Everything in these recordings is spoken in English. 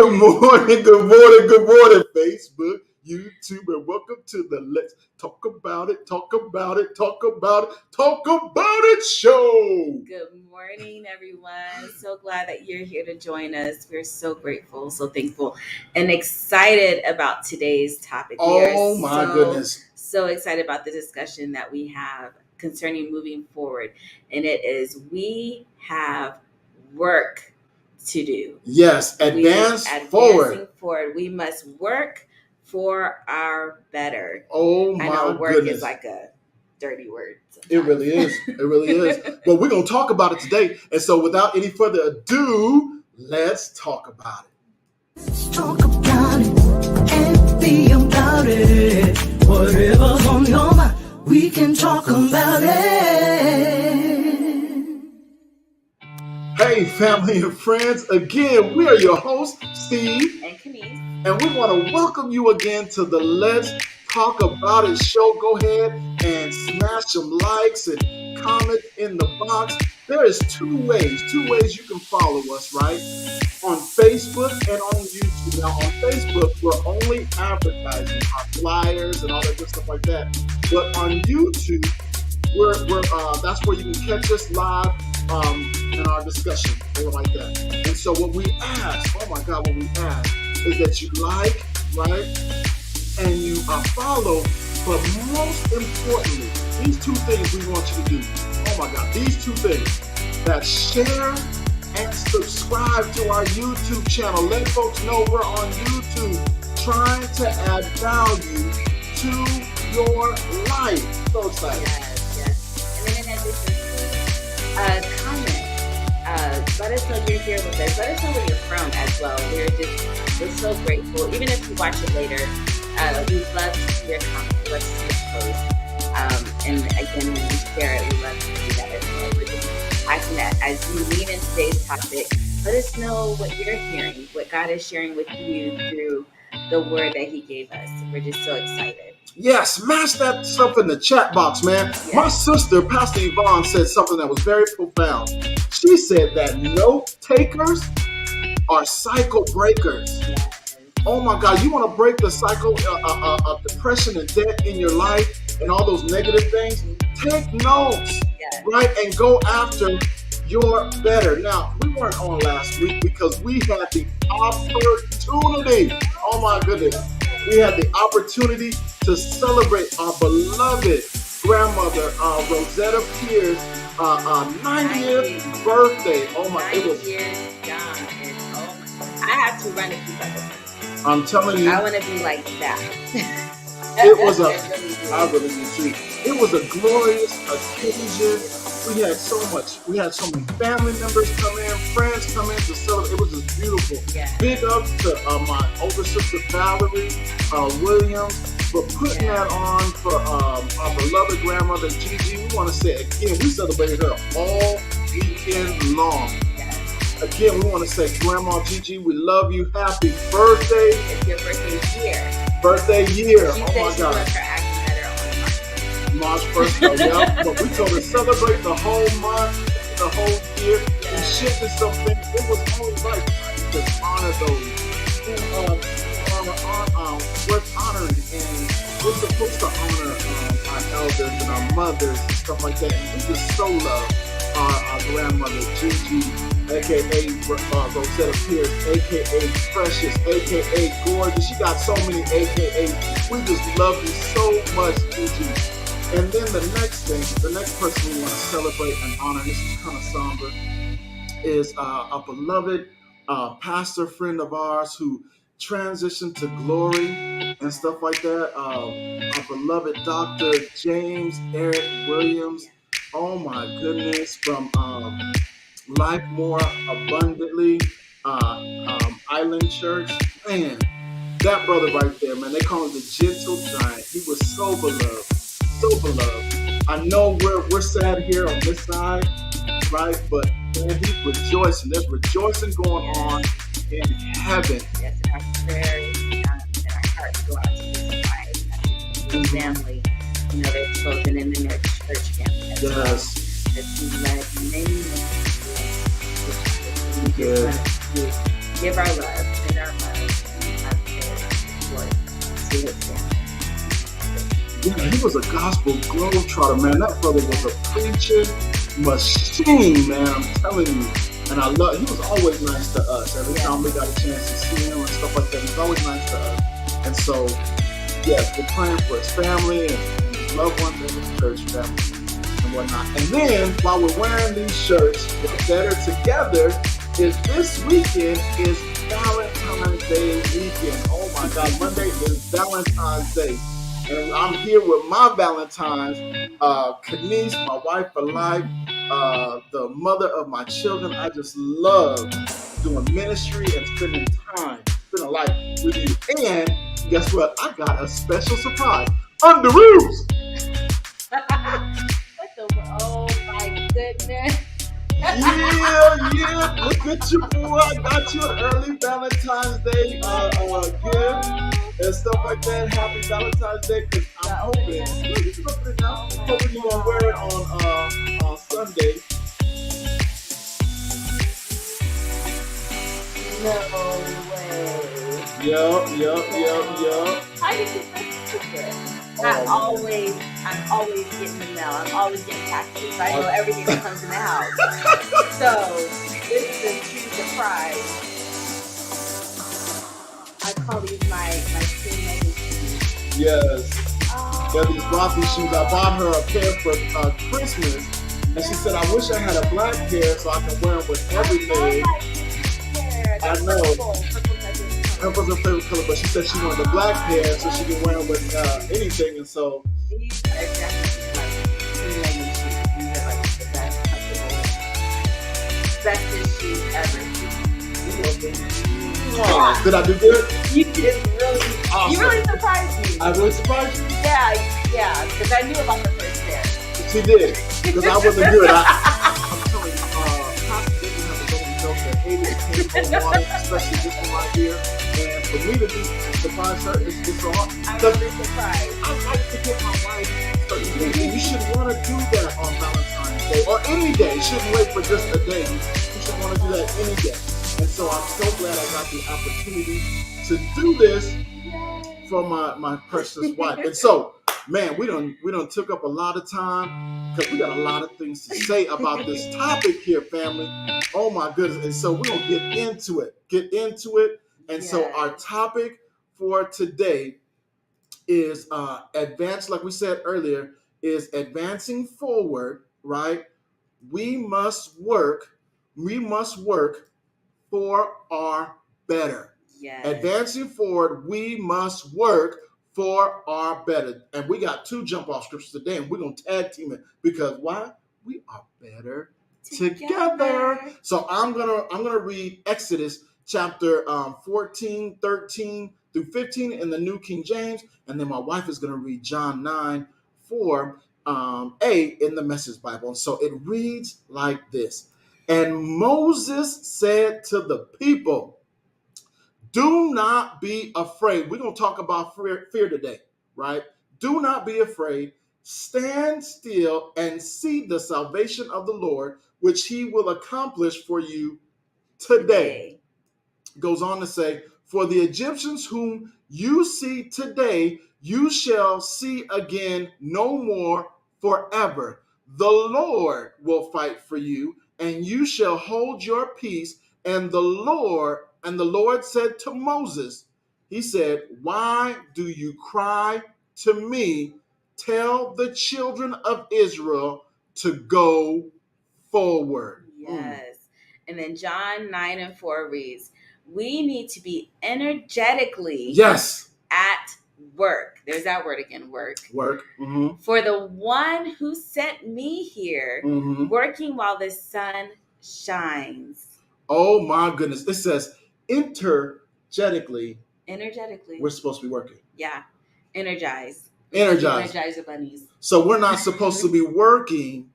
good morning, Facebook, YouTube, and welcome to the Let's Talk About It, Talk About It, Talk About It, Talk About It show. Good morning, everyone. So glad that you're here to join us. We're so grateful, so thankful, and excited about today's topic. Oh my goodness. So excited about the discussion that we have concerning moving forward. And it is, we have work to do. Yes, advancing forward. We must work for our better. Oh my I know work goodness. is like a dirty word. Sometimes. It really is. It really is. But we're going to talk about it today. And so without any further ado, let's talk about it. Let's talk about it and be about it. Whatever's on your mind, we can talk about it. Hey, family and friends. Again, we are your hosts, Steve and Kenise. And we want to welcome you again to the Let's Talk About It show. Go ahead and smash some likes and comment in the box. There is two ways you can follow us, right? On Facebook and on YouTube. Now, on Facebook, we're only advertising our flyers and all that good stuff like that. But on YouTube, we're that's where you can catch us live in our discussion or like that. And so what we ask, what we ask is that you like, right, and you follow, but most importantly, these two things we want you to do. Oh my God, these two things, that share and subscribe to our YouTube channel. Let folks know we're on YouTube, trying to add value to your life. So excited. Yes. And then in addition, comment. Let us know you're here with us. Let us know where you're from as well. We're so grateful. Even if you watch it later, we love to see your comments. We love to see your posts. And again, when you share it, we love to see that as well. We're just asking that as you lean in today's topic, let us know what you're hearing, what God is sharing with you through the word that He gave us. We're just so excited. Yeah, smash that stuff in the chat box, man. Yes. My sister, Pastor Yvonne, said something that was very profound. She said that note takers are cycle breakers. Yes. Oh my God, you want to break the cycle of depression and debt in your life and all those negative things? Take notes, yes, right? And go after your better. Now, we weren't on last week because we had the opportunity. Oh my goodness. We had the opportunity to celebrate our beloved grandmother, Rosetta Pierce, 90th birthday. Oh my, it was. 90 years young. I have to run to keep up with her. I'm telling you. I want to be like that. It was I really do too. It was a glorious occasion. We had so many family members come in, friends come in to celebrate. It was just beautiful. Yeah. Big up to my older sister Valerie Williams for putting that on for our beloved grandmother Gigi. We want to say again, we celebrated her all weekend long. Yes. Again, we want to say, Grandma Gigi, we love you. Happy birthday. It's your birthday year. Birthday year. She oh said my she God. wants her acting better on March 1st, yeah. But we told her celebrate the whole month, the whole year. Yeah. We shifted something. It was only right to just honor those who worth honoring. And we're supposed to honor our elders and our mothers and stuff like that. And we just so love our grandmother, Gigi, a.k.a. Rosetta Pierce, a.k.a. Precious, a.k.a. Gorgeous. She got so many a.k.a. We just love you so much, Gigi. And then the next person we want to celebrate and honor, this is kind of somber, is a beloved pastor friend of ours who transitioned to glory and stuff like that. Our beloved Dr. James Eric Williams. Oh my goodness, from Life More Abundantly Island Church. Man, that brother right there, man, they call him the gentle giant. He was so beloved. So beloved. I know we're sad here on this side, right? But man, he's rejoicing. There's rejoicing going on in heaven. Yes, and our prayers and our hearts go out to his wife, his family, their children, and then their church family. Yes. That he led many. We just want to give our love and our Yeah, he was a gospel globetrotter, man. That brother was a preaching machine, man. I'm telling you. And he was always nice to us. Every time we got a chance to see him and stuff like that, he was always nice to us. And so, yes, we're praying for his family and his loved ones and his church family and whatnot. And then, while we're wearing these shirts, we're better together. Is this weekend is Valentine's Day weekend. Oh my God, Monday is Valentine's Day. And I'm here with my Valentine's, Kenise, my wife for life, the mother of my children. I just love doing ministry and spending life with you. And guess what? I got a special surprise. Under Roos! Oh my goodness. Yeah. Look at you, boy. I got you an early Valentine's Day gift and stuff like that. Happy Valentine's Day, because I'm hoping. You can open it now. I'm hoping you're gonna wear it on Sunday. No way. Yup. How did you this secret? I'm always getting the mail. I'm always getting packages. I know everything that comes in the house. So this is a true surprise. I call these my twin shoes. Yes. They're these Rocky shoes. I bought her a pair for Christmas, and she said, "I wish I had a black pair so I can wear them with everything." I know. That was her favorite color, but she said she wanted a black pair so she can wear them with anything, and so. These are definitely like These are like the best comfortable, bestest shoes ever. Oh, did I do good? You did really. Awesome. You really surprised me. I really surprised you? Yeah, because I knew about the first pair. She did, because I wasn't good. I'm telling you, Pastor didn't have a little joke that Haley came home wanted, especially this one right here. And for me to surprise her, it's all. I'm really surprised. I like to get my wife certain things. And you should want to do that on Valentine's Day or any day. You shouldn't wait for just a day. You should want to do that any day. And so I'm so glad I got the opportunity to do this for my precious wife. And so, man, we done took up a lot of time because we got a lot of things to say about this topic here, family. Oh my goodness. And so we're going to get into it. And so our topic for today is like we said earlier, is advancing forward, right? We must work for our better. Yes. Advancing forward, we must work for our better. And we got 2 jump off scriptures today, and we're going to tag team it because why? We are better together. So I'm gonna read Exodus chapter 14, 13 through 15 in the New King James, and then my wife is gonna read John 9, 4 A in the Message Bible. And so it reads like this. And Moses said to the people, "Do not be afraid." We're going to talk about fear today, right? Do not be afraid. Stand still and see the salvation of the Lord, which he will accomplish for you today. Goes on to say, "For the Egyptians whom you see today, you shall see again no more forever. The Lord will fight for you, and you shall hold your peace." And the Lord said to Moses, he said, "Why do you cry to me? Tell the children of Israel to go forward." Yes. And then John 9 and 4 reads, "We need to be energetically at work." There's that word again, work. Mm-hmm. "For the one who sent me here, working while the sun shines." Oh my goodness. It says energetically. We're supposed to be working. Yeah. Energize the bunnies. So we're not supposed to be working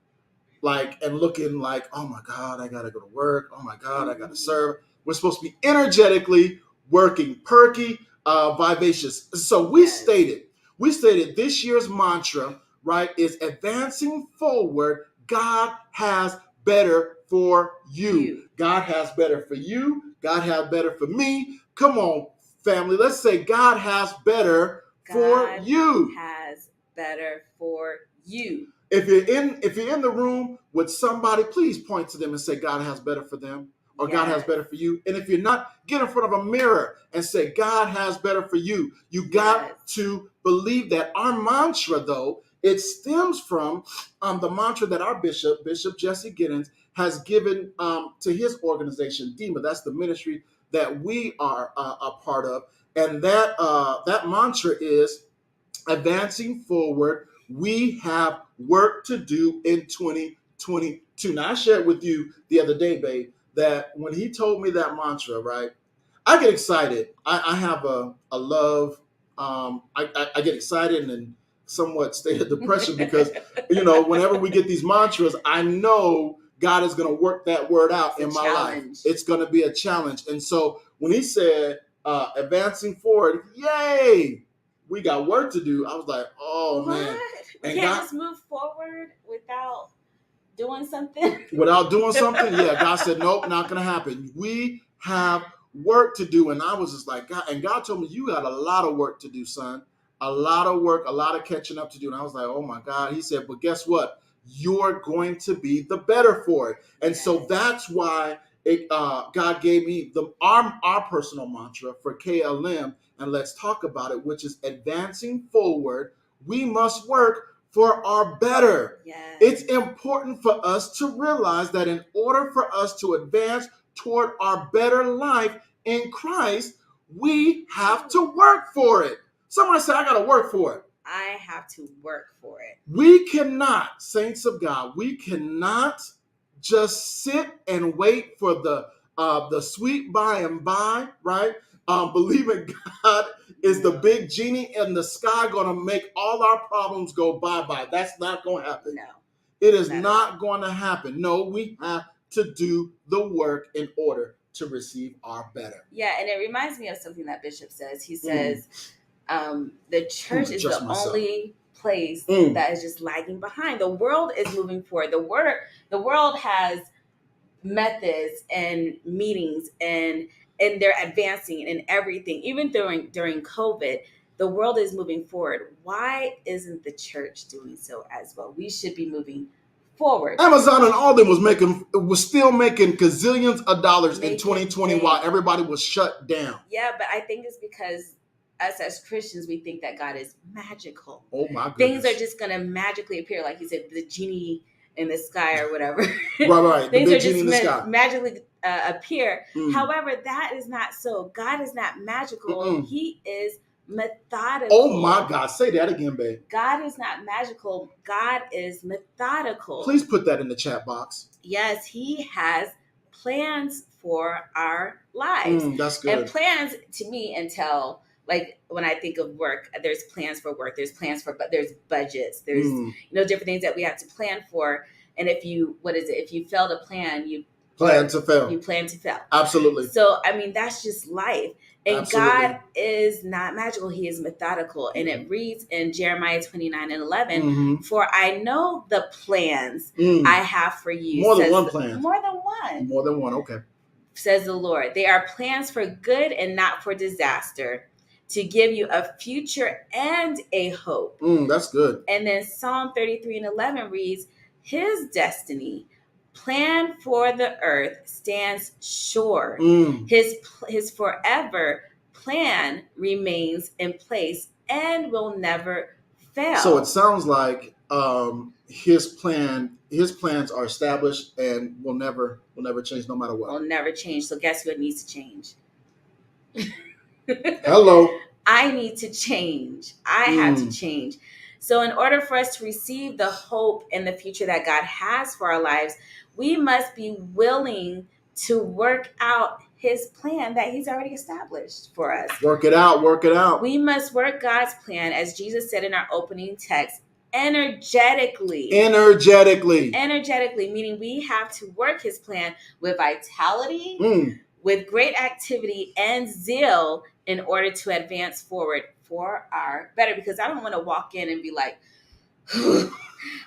and looking like, oh my God, I gotta go to work. Oh my God, I gotta serve. We're supposed to be energetically working, perky, vivacious. So we stated this year's mantra, right, is advancing forward. God has better for you. God has better for you. God has better for me. Come on, family. Let's say God has better for God you. has better for you. If you're in the room with somebody, please point to them and say, God has better for them, or God has Yes. better for you. And if you're not, get in front of a mirror and say, God has better for you. You got Yes. to believe that. Our mantra, though, it stems from the mantra that our Bishop Jesse Giddens, has given to his organization, DEMA. That's the ministry that we are a part of. And that mantra is, advancing forward, we have work to do in 2022. Now, I shared with you the other day, babe, that when he told me that mantra, right, I get excited. I have a love. I get excited and somewhat state of depression because, whenever we get these mantras, I know God is going to work that word out in my life. It's going to be a challenge. And so when he said, advancing forward, yay, we got work to do. I was like, oh, what? man. We And can't God, just move forward without doing something? without doing something? Yeah, God said, nope, not going to happen. We have work to do. And I was just like, God, and God told me, you got a lot of work to do, son. A lot of work, a lot of catching up to do. And I was like, oh my God. He said, but guess what? You're going to be the better for it. And so that's why God gave me our personal mantra for KLM, and let's talk about it, which is advancing forward. We must work for our better. Yes. It's important for us to realize that in order for us to advance toward our better life in Christ, we have to work for it. Somebody say, I got to work for it. I have to work for it. We cannot, saints of God, we cannot just sit and wait for the sweet by and by, right? Believing God is the big genie in the sky going to make all our problems go bye-bye. That's not going to happen. No. It is not going to happen. No, we have to do the work in order to receive our better. Yeah, and it reminds me of something that Bishop says. He says, the church is the only place that is just lagging behind. The world is moving forward. The world has methods and meetings and they're advancing in everything. Even during COVID, the world is moving forward. Why isn't the church doing so as well? We should be moving forward. Amazon and all them was still making gazillions of dollars in 2020 while everybody was shut down. Yeah, but I think it's because us as Christians, we think that God is magical. Oh my goodness. Things are just going to magically appear, like you said, the genie in the sky or whatever. Right. Things are just magically appear. However, that is not so. God is not magical. He is methodical. Oh my God. Say that again, babe. God is not magical. God is methodical. Please put that in the chat box. Yes, he has plans for our lives. That's good. And plans to me until, like, when I think of work, there's plans for work, there's plans for, but there's budgets, there's different things that we have to plan for. And if you fail to plan, you plan to fail. Absolutely. So I mean, that's just life. And God is not magical. He is methodical. And it reads in Jeremiah 29:11, for I know the plans I have for you. More than one plan. More than one. More than one. Okay. Says the Lord. They are plans for good and not for disaster, to give you a future and a hope. That's good. And then Psalm 33:11 reads, his destiny plan for the earth stands sure. His forever plan remains in place and will never fail. So it sounds like his plans are established and will never change no matter what. Will never change. So guess what needs to change? Hello. I need to change. I have to change. So in order for us to receive the hope and the future that God has for our lives, we must be willing to work out his plan that he's already established for us. Work it out. Work it out. We must work God's plan, as Jesus said in our opening text, energetically, meaning we have to work his plan with vitality, with great activity and zeal in order to advance forward for our better. Because I don't want to walk in and be like,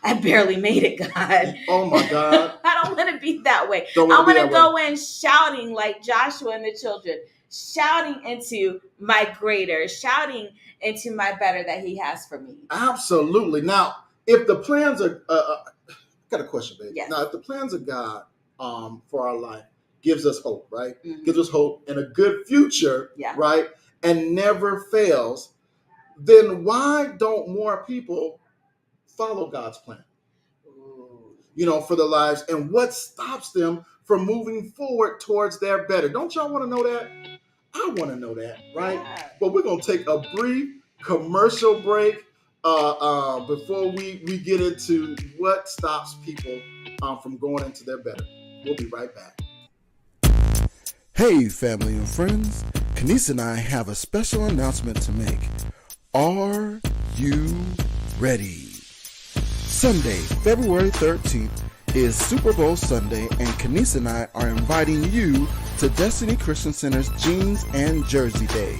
I barely made it, God. Oh my God. I don't want to be that way. I want to go in shouting like Joshua and the children, shouting into my greater, shouting into my better that he has for me. Absolutely. Now, if the plans are, got a question, baby. Yes. Now, if the plans of God for our life gives us hope, right? Mhm. Gives us hope and a good future, Yeah. right? And never fails, then why don't more people follow God's plan? For their lives, and what stops them from moving forward towards their better? Don't y'all want to know that? I want to know that, right? Yeah. But we're gonna take a brief commercial break before we get into what stops people from going into their better. We'll be right back. Hey, family and friends, Kenise and I have a special announcement to make. Are you ready? Sunday, February 13th is Super Bowl Sunday, and Kenise and I are inviting you to Destiny Christian Center's Jeans and Jersey Day.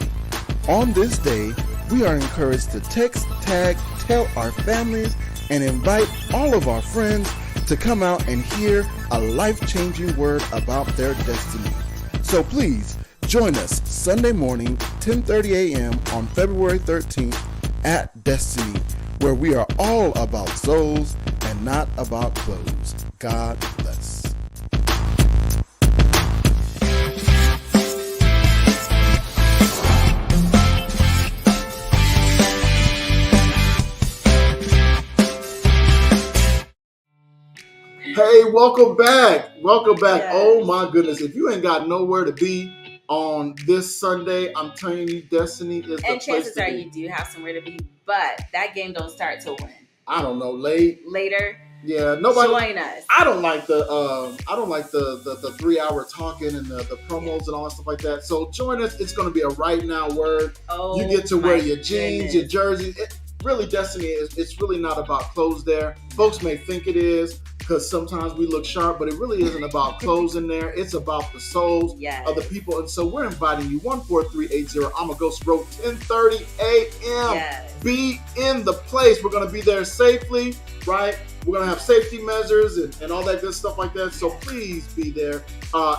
On this day, we are encouraged to text, tag, tell our families, and invite all of our friends to come out and hear a life-changing word about their destiny. So please, join us Sunday morning, 10:30 a.m. on February 13th at Destiny, where we are all about souls and not about clothes. God bless. Hey, welcome back. Welcome back. Yes. Oh my goodness. If you ain't got nowhere to be on this Sunday, I'm telling you, Destiny is the place to be. And chances are you do have somewhere to be, but that game don't start till when? I don't know, later. Yeah, nobody. Join us. I don't like the 3-hour talking and the promos and all that stuff like that. So join us. It's going to be a right now word. Oh, you get to wear your goodness. jeans, your jerseys. Really, Destiny it's really not about clothes there. Folks may think it is because sometimes we look sharp, but it really isn't about clothes in there. It's about the souls of the people. And so we're inviting you, 14380 I'ma Ghost Road, 10:30 a.m. Yes. Be in the place. We're going to be there safely, right? We're going to have safety measures and all that good stuff like that. So please be there.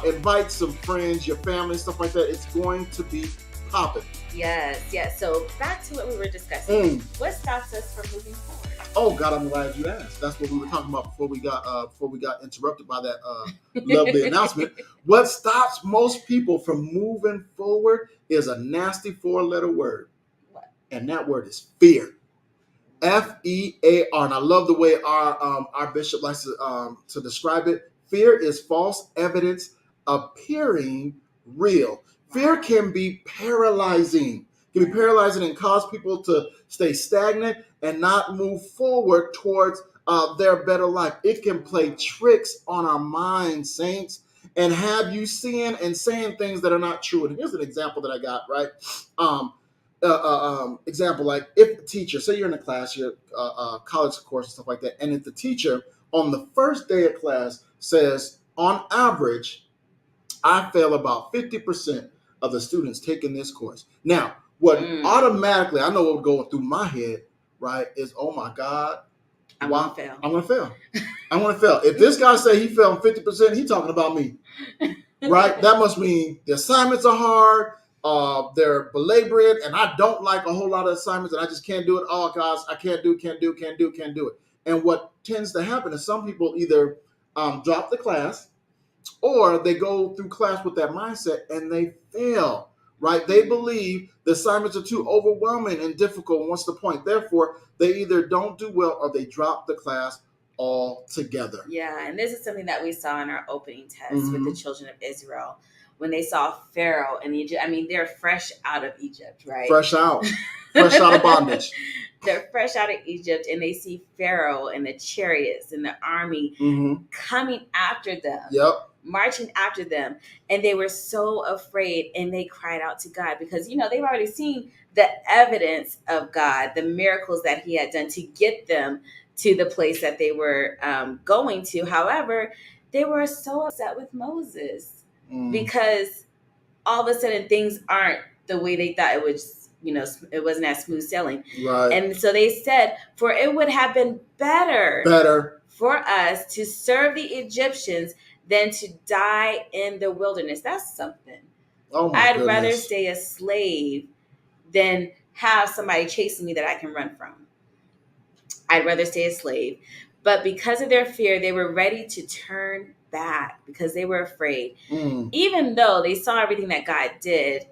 Invite some friends, your family, stuff like that. It's going to be popping. Yes. So back to what we were discussing. What stops us from moving forward? Oh God, I'm glad you asked. That's what we were talking about before we got interrupted by that lovely announcement. What stops most people from moving forward is a nasty 4-letter word. What? And that word is fear. F-E-A-R. And I love the way our bishop likes to describe it. Fear is false evidence appearing real. Fear can be paralyzing. And cause people to stay stagnant and not move forward towards their better life. It can play tricks on our minds, saints, and have you seeing and saying things that are not true. And here's an example that I got, right? Example, like if the teacher, say you're in a class, you're college course and stuff like that, and if the teacher on the first day of class says, on average, I fail about 50% of the students taking this course. Now, what automatically, I know what would go through my head, right, is, oh my God, I'm gonna fail. I'm gonna fail. If this guy say he failed 50%, he talking about me, right? That must mean the assignments are hard. They're belabored, and I don't like a whole lot of assignments, and I just can't do it. Oh gosh, I can't do it. And what tends to happen is some people either drop the class, or they go through class with that mindset and they fail, right? They believe the assignments are too overwhelming and difficult. And what's the point? Therefore, they either don't do well or they drop the class altogether. Yeah, and this is something that we saw in our opening test with the children of Israel. When they saw Pharaoh in Egypt, I mean, they're fresh out of Egypt, right? Fresh out of bondage. They're fresh out of Egypt, and they see Pharaoh and the chariots and the army coming after them. Yep. Marching after them, and they were so afraid, and they cried out to God because they've already seen the evidence of God, the miracles that he had done to get them to the place that they were going to. However, they were so upset with Moses because all of a sudden things aren't the way they thought it was. It wasn't as smooth sailing. Right. And so they said, for it would have been better for us to serve the Egyptians than to die in the wilderness. That's something. Oh my I'd rather goodness. stay a slave than have somebody chasing me that I can run from. I'd rather stay a slave. But because of their fear, they were ready to turn back because they were afraid. Mm, Even though they saw everything that God did,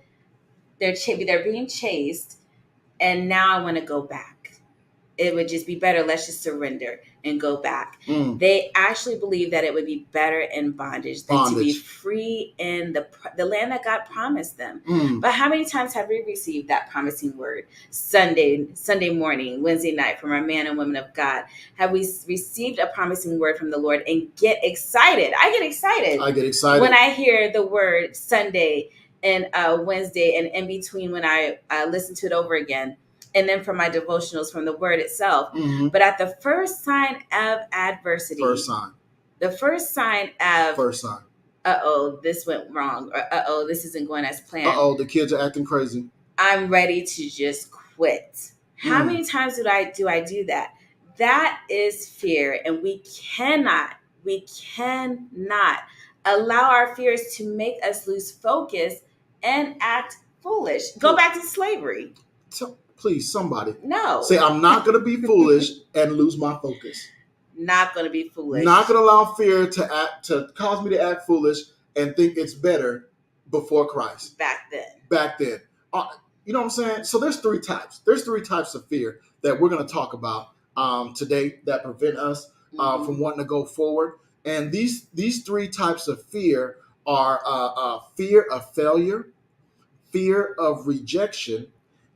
they're being chased, and now I want to go back. It would just be better. Let's just surrender and go back. mm. They actually believe that it would be better in bondage than to be Bondage. free in the land that God promised them. Mm. But how many times have we received that promising word? Sunday morning, Wednesday night from our man and women of God. Have we received a promising word from the Lord and get excited? I get excited. I get excited when I hear the word Sunday and Wednesday, and in between when I listen to it over again. And then for my devotionals from the word itself. Mm-hmm. But at the first sign of adversity, the first sign of, this went wrong, or this isn't going as planned. The kids are acting crazy. I'm ready to just quit. How many times do I do that? That is fear, and we cannot allow our fears to make us lose focus and act foolish. Go back to slavery. Please, somebody. No. Say, I'm not going to be foolish and lose my focus. Not going to be foolish. Not going to allow fear to cause me to act foolish and think it's better before Christ. Back then. You know what I'm saying? So there's three types. There's three types of fear that we're going to talk about today that prevent us from wanting to go forward. And these three types of fear are fear of failure, fear of rejection,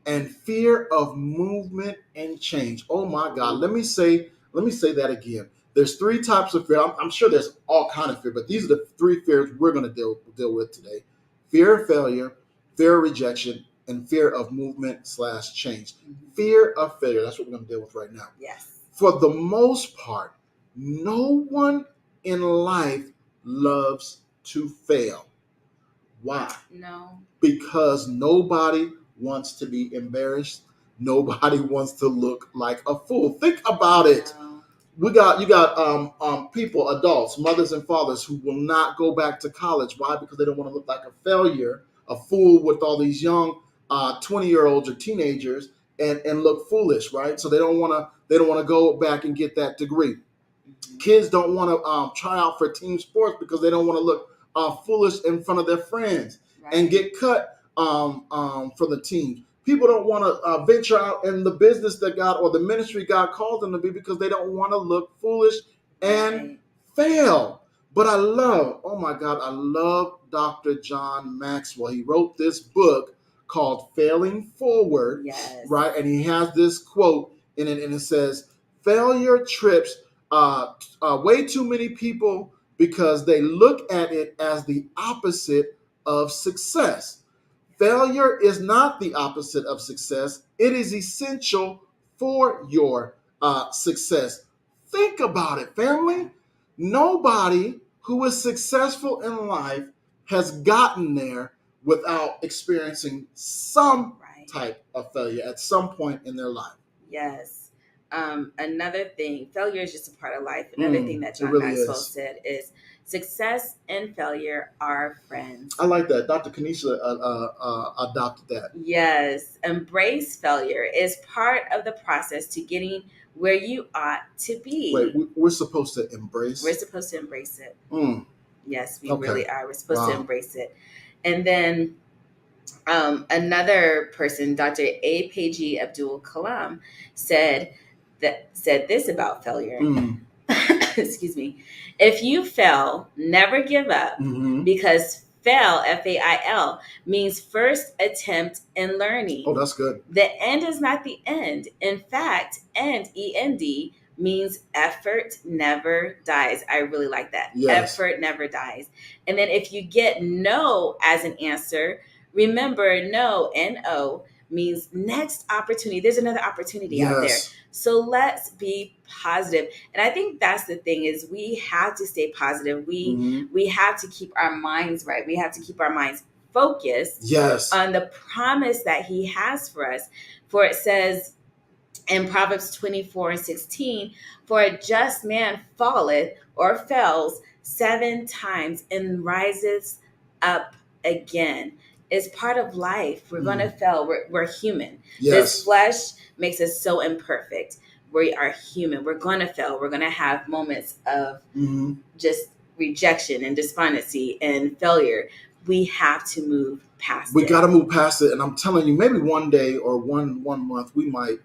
and fear of movement and change. Oh my God. Let me say that again. There's three types of fear. I'm sure there's all kind of fear, but these are the three fears we're going to deal with today. Fear of failure, fear of rejection, and fear of movement/change. Fear of failure. That's what we're going to deal with right now. Yes. For the most part, no one in life loves to fail. Why? No. Because nobody wants to be embarrassed. Nobody wants to look like a fool. Think about it. You got people, adults, mothers and fathers who will not go back to college. Why? Because they don't want to look like a failure, a fool with all these young 20-year-olds or teenagers and look foolish, right? So they don't want to go back and get that degree. Kids don't want to try out for team sports because they don't want to look foolish in front of their friends and get cut for the team. People don't want to venture out in the business that God or the ministry God called them to be because they don't want to look foolish and fail. But I love Dr. John Maxwell. He wrote this book called Failing Forward, right? And he has this quote in it, and it says, "Failure trips way too many people because they look at it as the opposite of success. Failure is not the opposite of success. It is essential for your success." Think about it, family. Nobody who is successful in life has gotten there without experiencing some type of failure at some point in their life. Yes. Another thing, failure is just a part of life. Another thing that John Maxwell said is success and failure are friends. I like that. Dr. Kanisha adopted that. Yes. Embrace failure is part of the process to getting where you ought to be. Wait, we're supposed to embrace? We're supposed to embrace it. Yes, we really are. We're supposed to embrace it. And then another person, Dr. A.P.G. Abdul Kalam, said this about failure. Excuse me. If you fail, never give up, because fail, F-A-I-L, means first attempt in learning. Oh, that's good. The end is not the end. In fact, end, E-N-D, means effort never dies. I really like that. Yes. Effort never dies. And then if you get no as an answer, remember no, N-O, means next opportunity. There's another opportunity out there. So let's be positive. And I think that's the thing is we have to stay positive. We have to keep our minds right. We have to keep our minds focused on the promise that he has for us. For it says in Proverbs 24:16, for a just man falleth or falls 7 times and rises up again. It's part of life. We're going to fail. We're human. Yes. This flesh makes us so imperfect. We are human. We're going to fail. We're going to have moments of just rejection and despondency and failure. We have to move past it. We got to move past it. And I'm telling you, maybe one day or one month, we might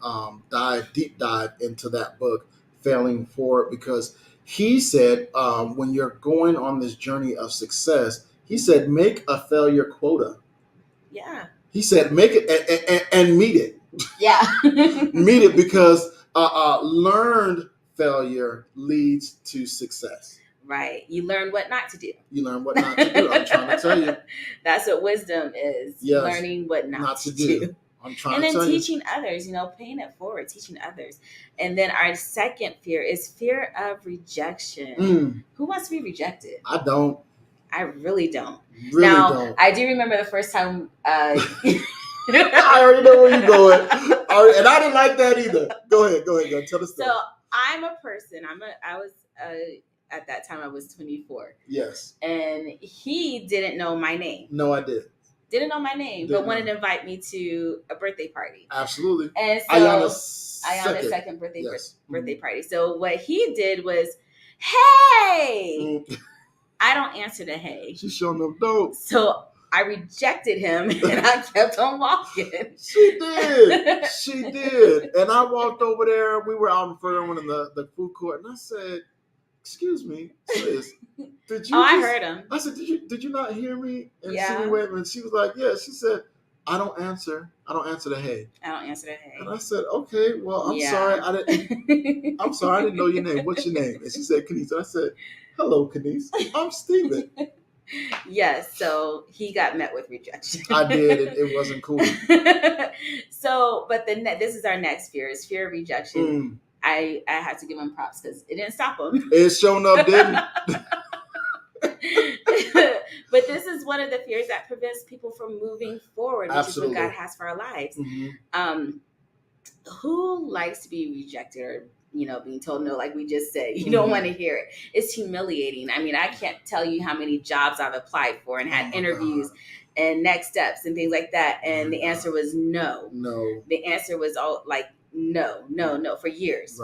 deep dive into that book, Failing Forward, because he said when you're going on this journey of success, he said, make a failure quota. Yeah. He said, make it and meet it. Yeah. Meet it, because learned failure leads to success. Right. You learn what not to do. You learn what not to do. I'm trying to tell you. That's what wisdom is. Yes. Learning what not to do. I'm trying and to tell then you. teaching others, paying it forward, teaching others. And then our second fear is fear of rejection. Who wants to be rejected? I don't. I really don't. Really now, don't. I do remember the first time. I already know where you're going. And I didn't like that either. Go ahead. Tell the story. So I'm a person. At that time, I was 24. Yes. And he didn't know my name. No, I did. Didn't know my name, but wanted to invite me to a birthday party. Absolutely. And so Ayana's second birthday party. So what he did was, hey, I don't answer to hey. She's showing up dope. So I rejected him and I kept on walking. She did. And I walked over there. We were out in Fairmont in the food court, and I said, excuse me, sis, did you? I heard him. I said, did you not hear me? And and she was like, yeah. She said, I don't answer the hey. I don't answer the hey. And I said, okay, well, I'm sorry. I'm sorry, I didn't know your name. What's your name? And she said, Kenise. I said, hello, Kenise. I'm Steven. Yes, so he got met with rejection. I did. It wasn't cool. So, but this is our next fear, is fear of rejection. I had to give him props because it didn't stop him. It's showing up, didn't But this is one of the fears that prevents people from moving forward, which Absolutely. is what God has for our lives. Who likes to be rejected or being told no, like we just said? You don't want to hear it. It's humiliating. I mean, I can't tell you how many jobs I've applied for and had interviews and next steps and things like that. And the answer was no. No. The answer was all like, no, for years,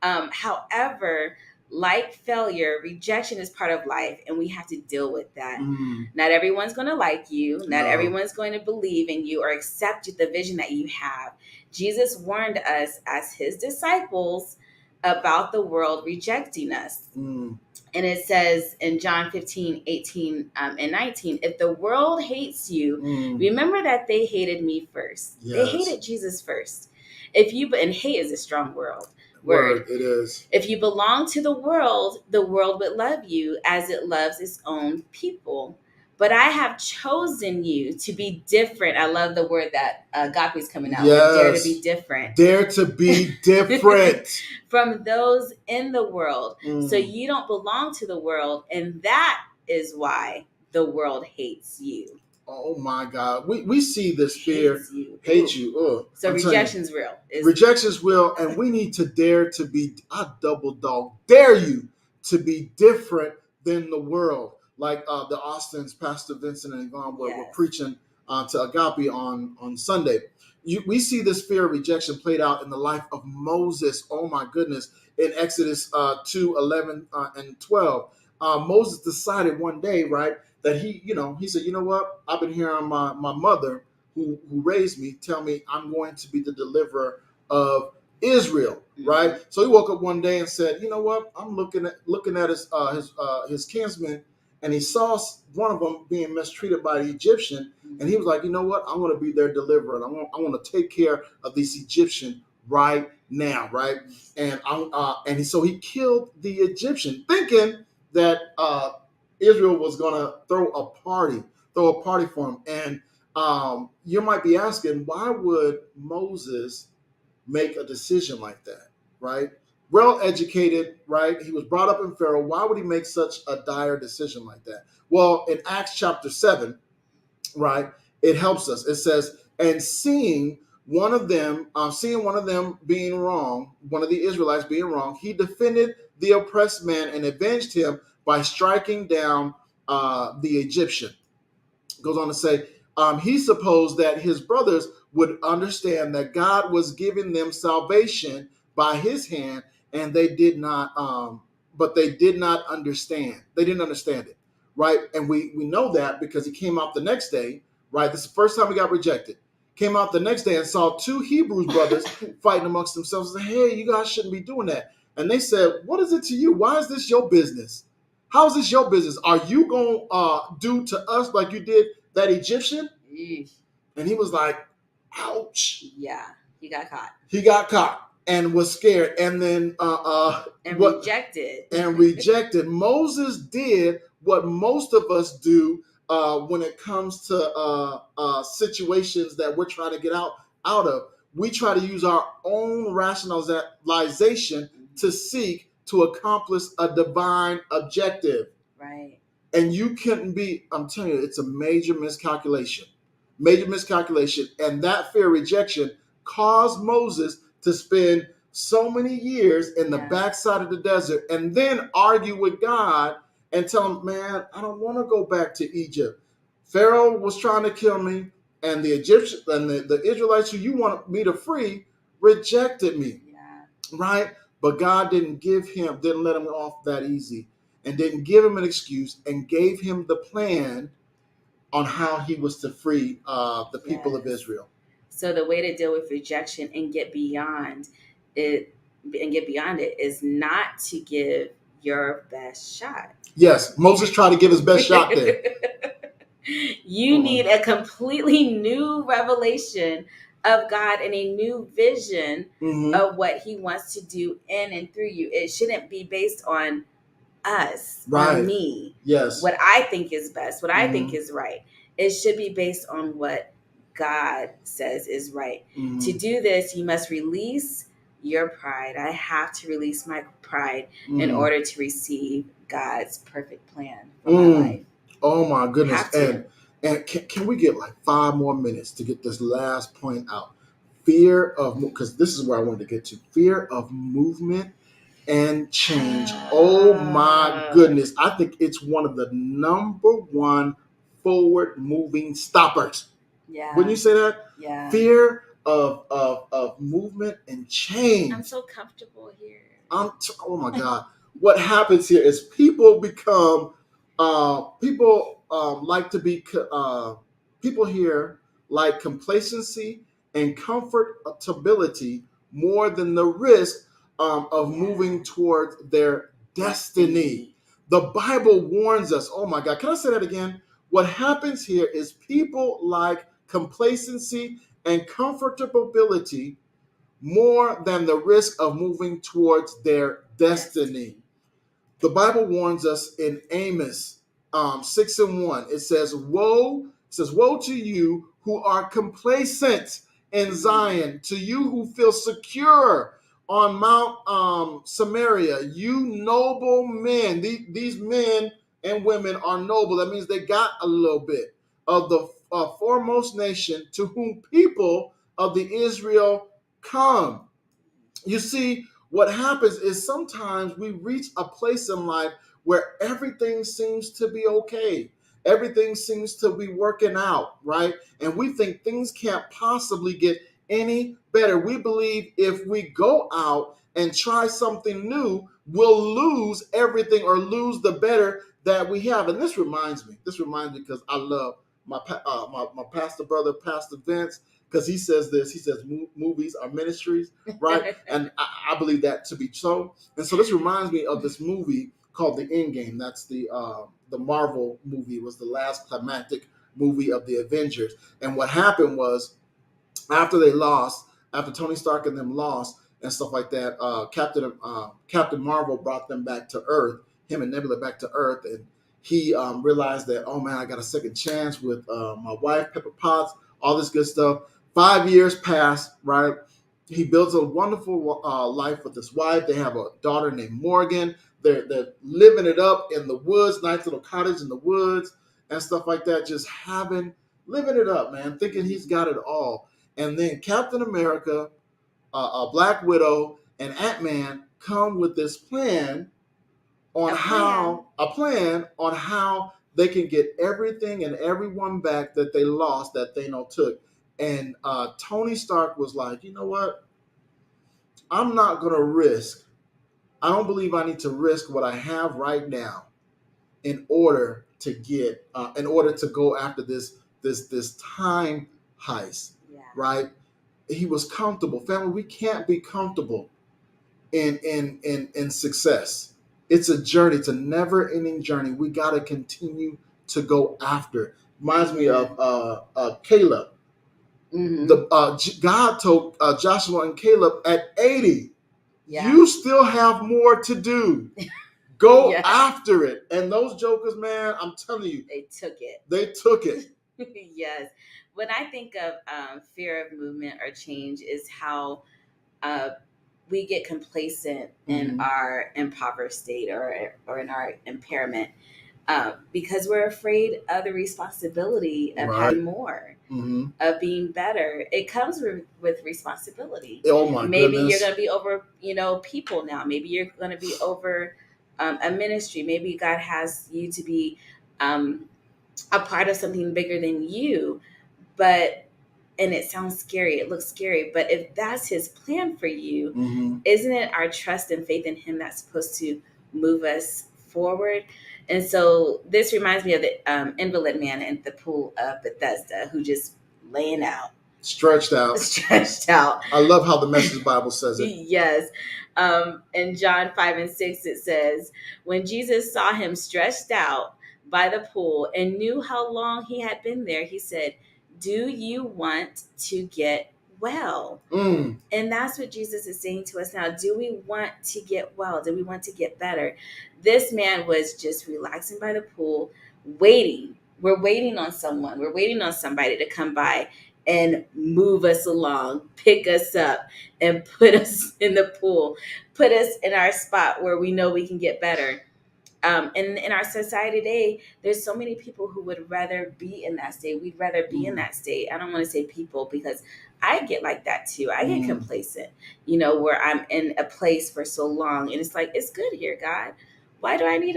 however, like failure, rejection is part of life, and we have to deal with that. Not everyone's going to like you. Not everyone's going to believe in you or accept the vision that you have. Jesus warned us as his disciples about the world rejecting us. And it says in John 15, 18, and 19, if the world hates you, remember that they hated me first. Yes. They hated Jesus first. And hate is a strong word. It is. If you belong to the world would love you as it loves its own people. But I have chosen you to be different. I love the word that Agape is coming out with. Dare to be different. Dare to be different. From those in the world. So you don't belong to the world. And that is why the world hates you. Oh my God. We see this fear. Hate you. So rejection's real. Rejection's real, and we need to dare to be, I double dog dare you to be different than the world. Like the Austins, Pastor Vincent and Yvonne were preaching to Agape on Sunday. We see this fear of rejection played out in the life of Moses. Oh my goodness. In Exodus 2, 11 and 12. Moses decided one day, right, that he said, you know what? I've been hearing my mother who raised me tell me I'm going to be the deliverer of Israel, right? So he woke up one day and said, you know what? I'm looking at his kinsmen, and he saw one of them being mistreated by the Egyptian, and he was like, you know what? I want to be their deliverer, and I want to take care of this Egyptian right now, right? And so he killed the Egyptian, thinking that Israel was going to throw a party for him. And you might be asking, why would Moses make a decision like that, right? Well-educated, right? He was brought up in Pharaoh. Why would he make such a dire decision like that? Well, in Acts chapter 7, right, it helps us. It says, and seeing one of them being wrong, one of the Israelites being wrong, he defended the oppressed man and avenged him by striking down the Egyptian. Goes on to say, he supposed that his brothers would understand that God was giving them salvation by his hand, and they did not, but they did not understand. They didn't understand it, right? And we know that because he came out the next day, right? This is the first time he got rejected. Came out the next day and saw two Hebrews brothers fighting amongst themselves and said, hey, you guys shouldn't be doing that. And they said, what is it to you? Why is this your business? How is this your business? Are you going to do to us like you did that Egyptian? Yeesh. And he was like, ouch. Yeah, he got caught. He got caught and was scared and then rejected. And rejected. Moses did what most of us do when it comes to situations that we're trying to get out of. We try to use our own rationalization to seek to accomplish a divine objective. Right. And you couldn't be, I'm telling you, it's a major miscalculation. Major miscalculation. And that fear of rejection caused Moses to spend so many years in the backside of the desert and then argue with God and tell him, man, I don't want to go back to Egypt. Pharaoh was trying to kill me, and the Egyptians and the Israelites who you want me to free rejected me. Yeah. Right? But God didn't let him off that easy, and didn't give him an excuse, and gave him the plan on how he was to free the people of Israel. So the way to deal with rejection and get beyond it is not to give your best shot. Yes, Moses tried to give his best shot there. You need a completely new revelation of God and a new vision of what he wants to do in and through you. It shouldn't be based on us, on me. Yes. What I think is best, what I think is right. It should be based on what God says is right. To do this, you must release your pride. I have to release my pride in order to receive God's perfect plan for my life. Oh my goodness. And can we get like 5 more minutes to get this last point out? Fear of, because this is where I wanted to get to. Fear of movement and change. Oh my goodness. I think it's one of the number one forward moving stoppers. Yeah. Wouldn't you say that? Yeah. Fear of movement and change. I'm so comfortable here. Oh my God. What happens here is people become like to be people here like complacency and comfortability more than the risk of moving towards their destiny. The Bible warns us. Oh my God. Can I say that again? What happens here is people like complacency and comfortability more than the risk of moving towards their destiny. The Bible warns us in Amos 6:1. It says, woe to you who are complacent in Zion, to you who feel secure on Mount Samaria, you noble men. These men and women are noble. That means they got a little bit of the foremost nation to whom people of the Israel come. You see, what happens is sometimes we reach a place in life where everything seems to be okay. Everything seems to be working out, right? And we think things can't possibly get any better. We believe if we go out and try something new, we'll lose everything or lose the better that we have. And this reminds me because I love my pastor brother, Pastor Vince, because he says this. He says movies are ministries, right? And I believe that to be so. And so this reminds me of this movie called The Endgame. That's the Marvel movie. It was the last climactic movie of the Avengers. And what happened was after Tony Stark and them lost and stuff like that, Captain Marvel brought them back to Earth, him and Nebula back to Earth, and he realized that, oh man, I got a second chance with my wife, Pepper Potts, all this good stuff. 5 years pass, right? He builds a wonderful life with his wife. They have a daughter named Morgan. They're living it up in the woods, nice little cottage in the woods and stuff like that, just living it up, man, thinking he's got it all. And then Captain America, Black Widow, and Ant-Man come with this plan on how they can get everything and everyone back that they lost, that Thanos took. And Tony Stark was like, you know what? I'm not going to risk. I don't believe I need to risk what I have right now in order to get, in order to go after this time heist, Yeah. right? He was comfortable. Family, we can't be comfortable in success. It's a journey. It's a never-ending journey. We got to continue to go after. Reminds me of Caleb. Mm-hmm. God told Joshua and Caleb at 80, Yeah. you still have more to do. Go Yeah. after it. And those jokers, man, I'm telling you, They took it. they took it. Yes. When I think of fear of movement or change, is how we get complacent in Mhm. our impoverished state or in our impairment, because we're afraid of the responsibility of Right. having more, Mm-hmm. of being better. It comes with responsibility. Oh my Maybe goodness. you're going to be over, people now. Maybe you're going to be over a ministry. Maybe God has you to be a part of something bigger than you. And it sounds scary. It looks scary. But if that's his plan for you, Mm-hmm. isn't it our trust and faith in him that's supposed to move us forward? And so this reminds me of the invalid man at the pool of Bethesda who just laying out. Stretched out. I love how the Message Bible says it. Yes. In John 5:6, it says, when Jesus saw him stretched out by the pool and knew how long he had been there, he said, do you want to get well? Mm. And that's what Jesus is saying to us now. Do we want to get well? Do we want to get better? This man was just relaxing by the pool, waiting. We're waiting on someone. We're waiting on somebody to come by and move us along, pick us up, and put us in the pool, put us in our spot where we know we can get better. And in our society today, there's so many people who would rather be in that state. We'd rather be in that state. I don't want to say people, because I get like that too. I get complacent, where I'm in a place for so long. And it's like, it's good here, God. Why do I need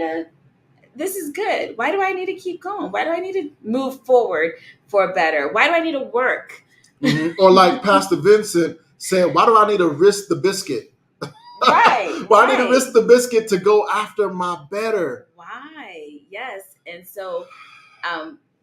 this is good. Why do I need to keep going? Why do I need to move forward for better? Why do I need to work? Mm-hmm. Or like Pastor Vincent said, why do I need to risk the biscuit? Right. Why I need to risk the biscuit to go after my better? Why? Yes. And so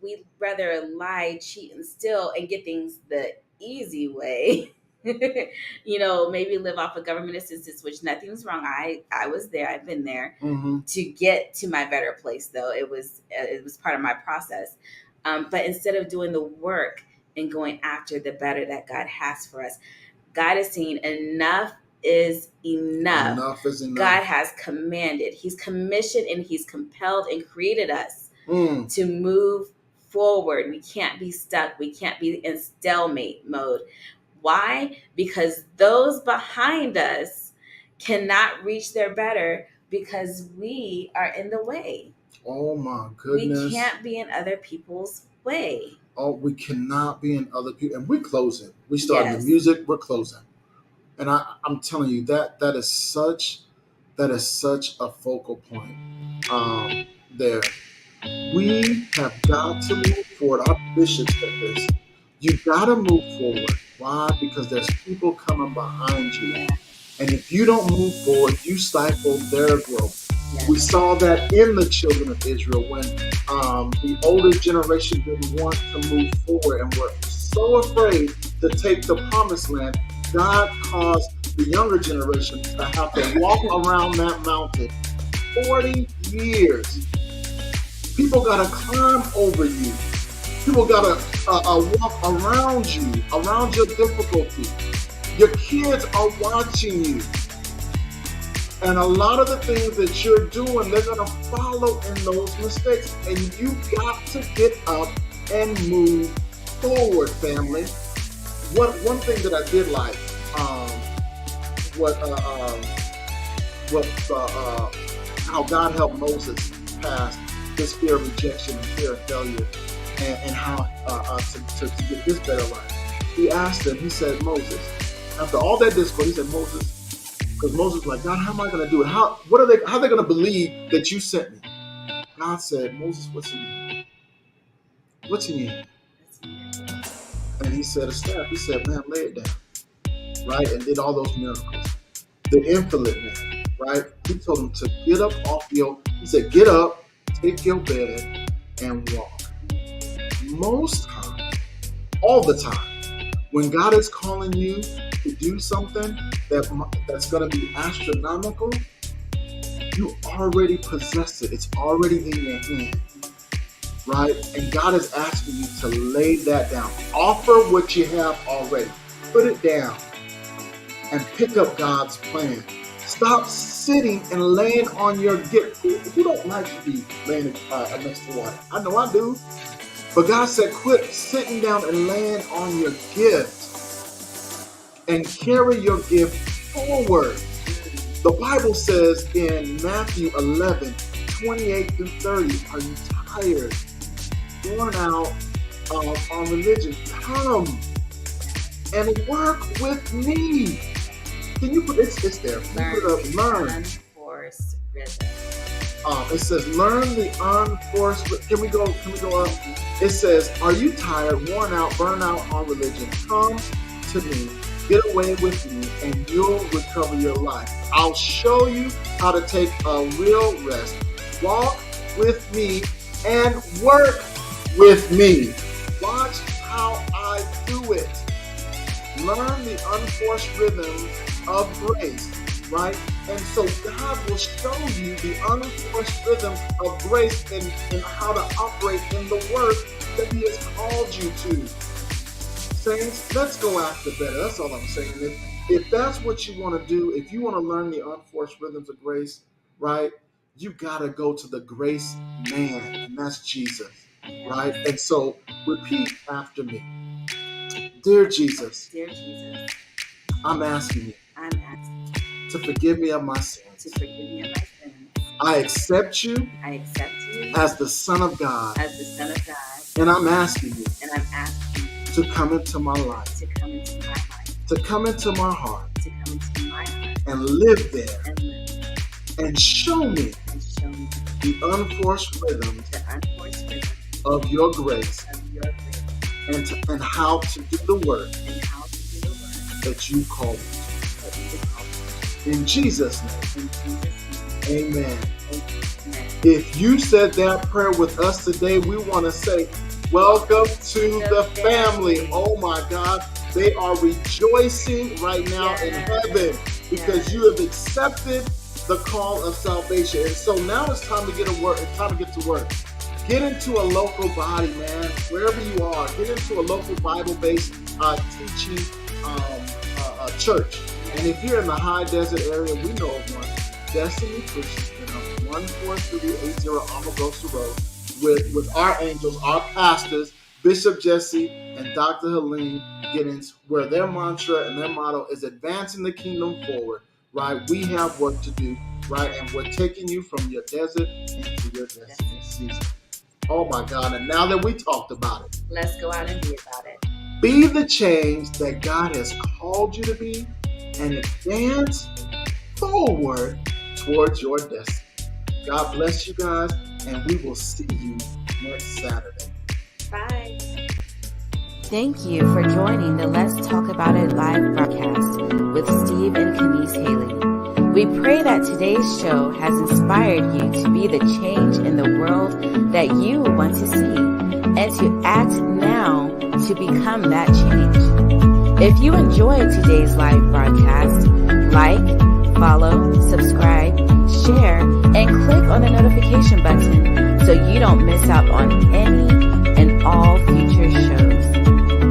we'd rather lie, cheat, and steal and get things the easy way. Maybe live off of government assistance, which nothing's wrong. I was there. I've been there. Mm-hmm. To get to my better place, though. It was part of my process. But instead of doing the work and going after the better that God has for us, God is saying enough is enough. Enough is enough. God has commanded. He's commissioned and he's compelled and created us to move forward. We can't be stuck. We can't be in stalemate mode. Why? Because those behind us cannot reach their better because we are in the way. Oh my goodness. We can't be in other people's way. Oh, we cannot be in other people. And we're closing. We started the music, we're closing. And I'm telling you, that is such a focal point there. We have got to move forward. Our bishop said this. You got to move forward. Why? Because there's people coming behind you. And if you don't move forward, you stifle their growth. Yes. We saw that in the children of Israel when the older generation didn't want to move forward and were so afraid to take the promised land. God caused the younger generation to have to walk around that mountain 40 years. People got to climb over you. People got to walk around you, around your difficulty. Your kids are watching you. And a lot of the things that you're doing, they're going to follow in those mistakes. And you got to get up and move forward, family. One thing that I did like, how God helped Moses pass this fear of rejection and fear of failure, and how to get his better life. He asked him, he said, Moses, after all that discourse, he said, Moses, because Moses was like, God, how am I going to do it? How are they going to believe that you sent me? God said, Moses, what's in your hand? What's in your hand? And he said, a staff. He said, man, lay it down. Right? And did all those miracles. The invalid man, right? He told him to get up off he said, get up, take your bed, and walk. Most times, all the time, when God is calling you to do something that's going to be astronomical, you already possess it. It's already in your hand, right? And God is asking you to lay that down. Offer what you have already. Put it down and pick up God's plan. Stop sitting and laying on your gift. Who don't like to be laying next to water? I know I do. But God said, quit sitting down and laying on your gift and carry your gift forward. The Bible says in Matthew 11, 28 through 30, are you tired, worn out on religion? Come and work with me. Can you put it's there? Learn. Unforced rhythm. It says, learn the unforced. Can we go up? It says, are you tired, worn out, burned out on religion? Come to me. Get away with me and you'll recover your life. I'll show you how to take a real rest. Walk with me and work with me. Watch how I do it. Learn the unforced rhythms of grace, right? And so God will show you the unforced rhythm of grace and how to operate in the work that He has called you to. Saints, let's go after better. That's all I'm saying. If that's what you want to do, if you want to learn the unforced rhythms of grace, right, you got to go to the grace man, and that's Jesus, right? And so repeat after me. Dear Jesus, I'm asking you to forgive me of my sins. I accept you as the Son of God. And I'm asking you to come into my life, to come into my heart, and live there, and show me the unforced rhythms of your grace, and how to do the work that you call me. In Jesus' name, amen. If you said that prayer with us today, we want to say, welcome to the family. Oh my God. They are rejoicing right now in heaven because you have accepted the call of salvation. And so now it's time to get to work. It's time to get to work. Get into a local body, man. Wherever you are, get into a local Bible-based teaching church. And if you're in the high desert area, we know of one. Destiny Christian Center, 14380 Amargosa Road, with our angels, our pastors, Bishop Jesse and Dr. Helene Giddens, where their mantra and their motto is advancing the kingdom forward, right? We have work to do, right? And we're taking you from your desert into your destiny season. Oh my God. And now that we talked about it, let's go out and be about it. Be the change that God has called you to be and advance forward towards your destiny. God bless you guys, and we will see you next Saturday. Bye. Thank you for joining the Let's Talk About It live broadcast with Steve and Kenise Haley. We pray that today's show has inspired you to be the change in the world that you want to see and to act now to become that change. If you enjoyed today's live broadcast, like, follow, subscribe, share, and click on the notification button so you don't miss out on any and all future shows.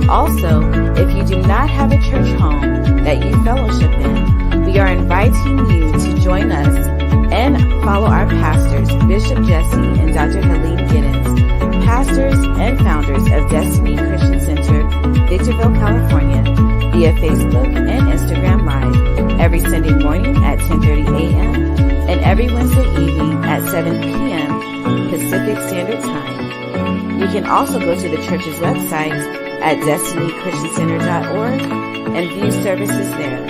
Also, if you do not have a church home that you fellowship in, we are inviting you to join us and follow our pastors, Bishop Jesse and Dr. Helene Giddens, pastors and founders of Destiny Christian Center, Victorville, California, via Facebook and Instagram Live every Sunday morning at 10:30 a.m. and every Wednesday evening at 7 p.m. Pacific Standard Time. You can also go to the church's website at destinychristiancenter.org and view services there.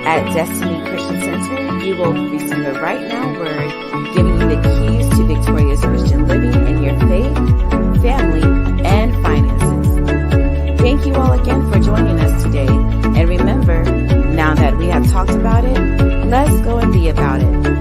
At Destiny Christian Center, you will receive a Right Now word giving you the keys to victorious Christian joining us today. And remember, now that we have talked about it, let's go and be about it.